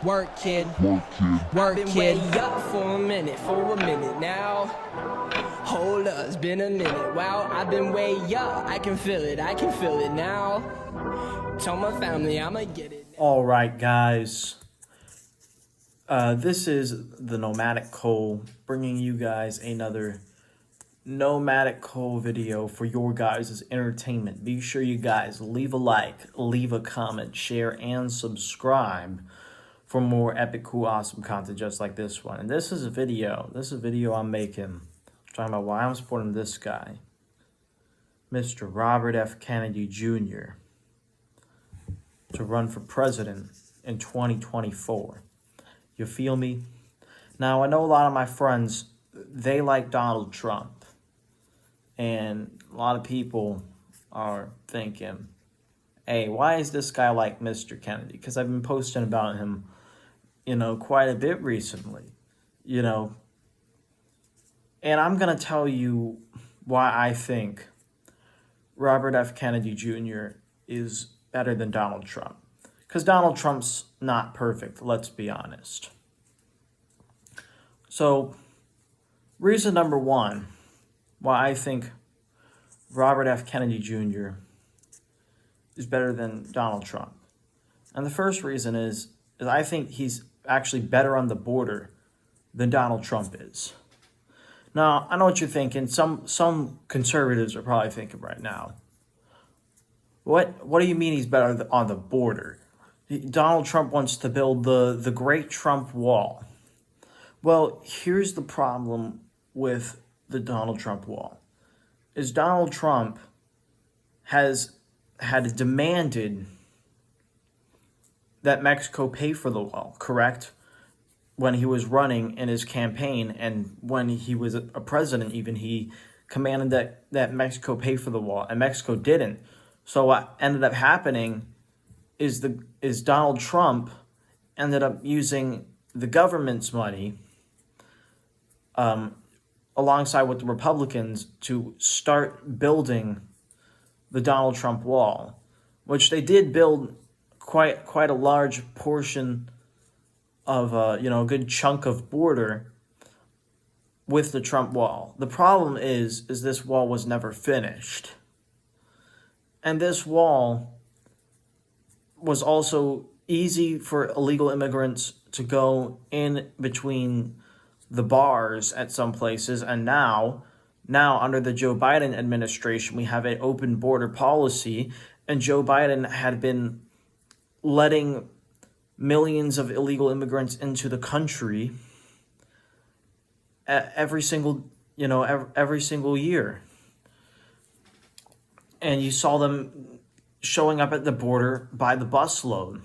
Working. Been way up for a minute now. Hold up, it's been a minute. Wow, I've been way up. I can feel it now. Tell my family I'ma get it. All right, guys. This is the Nomadic Cole bringing you guys another Nomadic Cole video for your guys' entertainment. Be sure you guys leave a like, leave a comment, share, and subscribe for more epic, cool, awesome content just like this one. And this is a video I'm making talking about why I'm supporting this guy, Mr. Robert F. Kennedy Jr., to run for president in 2024. You feel me? Now, I know a lot of my friends, they like Donald Trump. And a lot of people are thinking, hey, why is this guy like Mr. Kennedy? Because I've been posting about him, quite a bit recently, And I'm going to tell you why I think Robert F. Kennedy Jr. is better than Donald Trump. Because Donald Trump's not perfect, let's be honest. So, reason number one why I think Robert F. Kennedy Jr. is better than Donald Trump. And the first reason is I think he's actually better on the border than Donald Trump is. Now, I know what you're thinking. Some conservatives are probably thinking right now, What do you mean he's better on the border? Donald Trump wants to build the Great Trump Wall. Well, here's the problem with the Donald Trump Wall. Is Donald Trump had demanded that Mexico pay for the wall, correct? When he was running in his campaign and when he was a president even, he commanded that Mexico pay for the wall, and Mexico didn't. So what ended up happening is Donald Trump ended up using the government's money alongside with the Republicans to start building the Donald Trump wall, which they did build quite a large portion of a good chunk of border with the Trump wall. The problem is this wall was never finished. And this wall was also easy for illegal immigrants to go in between the bars at some places. And now under the Joe Biden administration, we have an open border policy. And Joe Biden had been letting millions of illegal immigrants into the country every single year. And you saw them showing up at the border by the busload.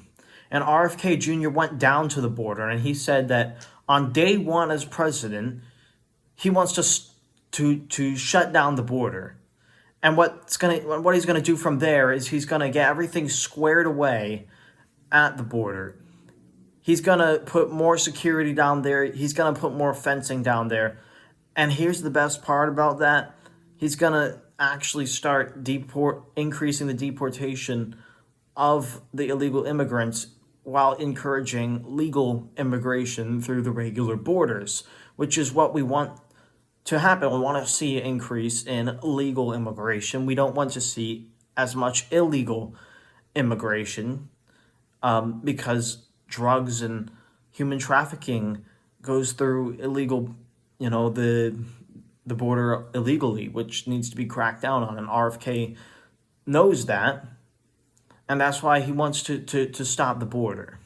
And RFK Jr. went down to the border, and he said that on day one as president, he wants to shut down the border. And what he's gonna do from there is he's gonna get everything squared away at the border. He's gonna put more security down there. He's gonna put more fencing down there. And here's the best part about that: he's gonna actually start increasing the deportation of the illegal immigrants while encouraging legal immigration through the regular borders, which is what we want to happen. We want to see an increase in legal immigration. We don't want to see as much illegal immigration because drugs and human trafficking goes through illegal, the border illegally, which needs to be cracked down on, and RFK knows that, and that's why he wants to stop the border.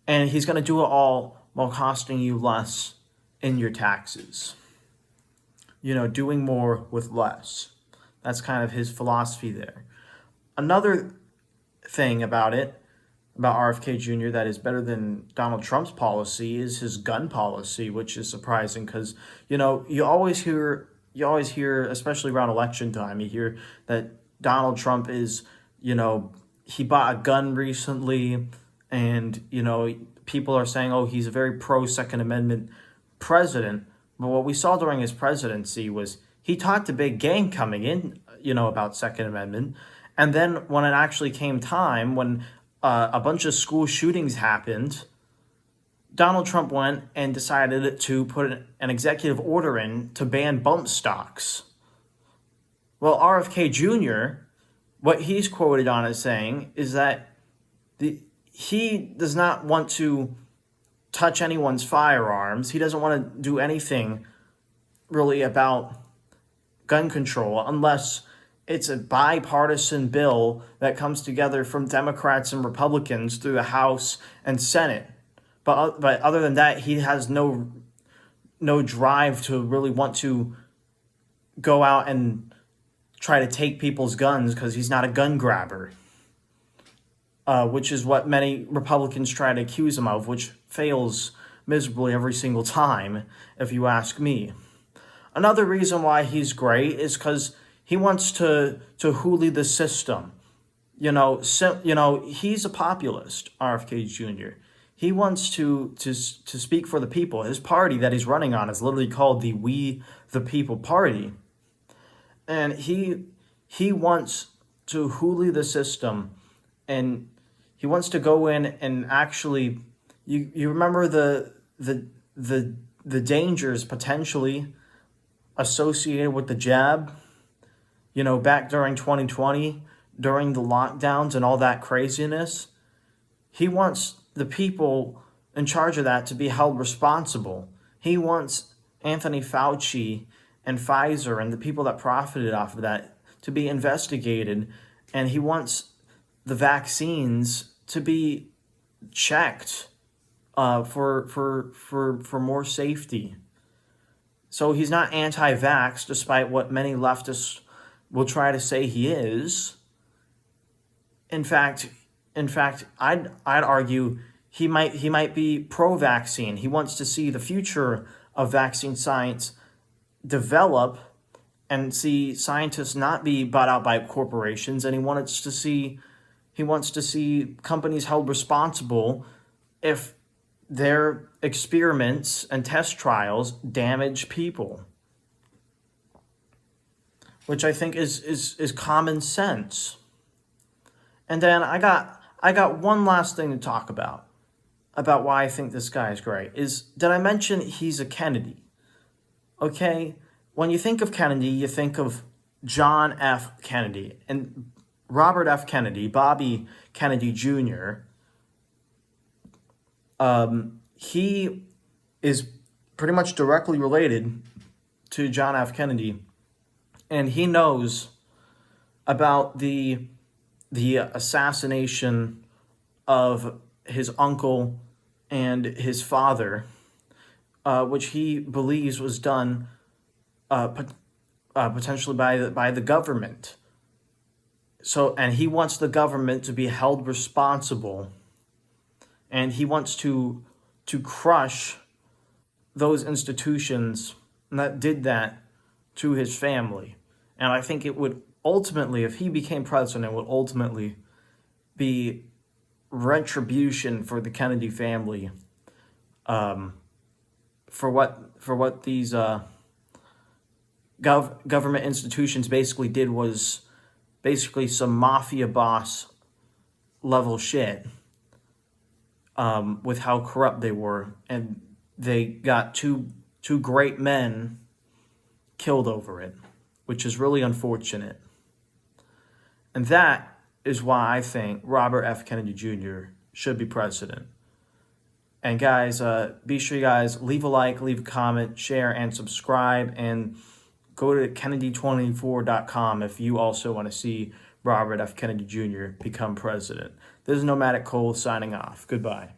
And he's going to do it all while costing you less in your taxes. Doing more with less. That's kind of his philosophy there. Another thing about RFK Jr. that is better than Donald Trump's policy is his gun policy, which is surprising because, you always hear, especially around election time, you hear that Donald Trump is, he bought a gun recently and, people are saying, oh, he's a very pro-Second Amendment president. But what we saw during his presidency was he talked a big game coming in, about Second Amendment. And then when it actually came time, when a bunch of school shootings happened, Donald Trump went and decided to put an executive order in to ban bump stocks. Well, RFK Jr., what he's quoted on as saying is that he does not want to touch anyone's firearms. He doesn't want to do anything really about gun control unless it's a bipartisan bill that comes together from Democrats and Republicans through the House and Senate. But other than that, he has no drive to really want to go out and try to take people's guns because he's not a gun grabber, which is what many Republicans try to accuse him of, which fails miserably every single time, if you ask me. Another reason why he's great is because he wants to hoolie the system. He's a populist, RFK Jr. He wants to speak for the people. His party that he's running on is literally called the We the People Party. And he wants to hoolie the system, and he wants to go in and actually, you remember the dangers potentially associated with the jab, back during 2020, during the lockdowns and all that craziness. He wants the people in charge of that to be held responsible. He wants Anthony Fauci and Pfizer and the people that profited off of that to be investigated, and he wants the vaccines to be checked for more safety. So he's not anti-vax, despite what many leftists will try to say he is. In fact, I'd argue he might be pro-vaccine. He wants to see the future of vaccine science develop and see scientists not be bought out by corporations, and he wants to see companies held responsible if their experiments and test trials damage people, which I think is common sense. And then I got one last thing to talk about why I think this guy is great. Did I mention he's a Kennedy? Okay, when you think of Kennedy, you think of John F. Kennedy and Robert F. Kennedy, Bobby Kennedy Jr. He is pretty much directly related to John F. Kennedy, and he knows about the assassination of his uncle and his father, which he believes was done potentially by the government. So, and he wants the government to be held responsible, and he wants to crush those institutions that did that to his family. And I think it would ultimately, if he became president, would ultimately be retribution for the Kennedy family, for what these government institutions basically did was basically some mafia boss level shit, with how corrupt they were, and they got two great men killed over it, which is really unfortunate. And that is why I think Robert F. Kennedy Jr. should be president. And guys, be sure you guys leave a like, leave a comment, share, and subscribe, and go to Kennedy24.com if you also want to see Robert F. Kennedy Jr. become president. This is Nomadic Cole signing off. Goodbye.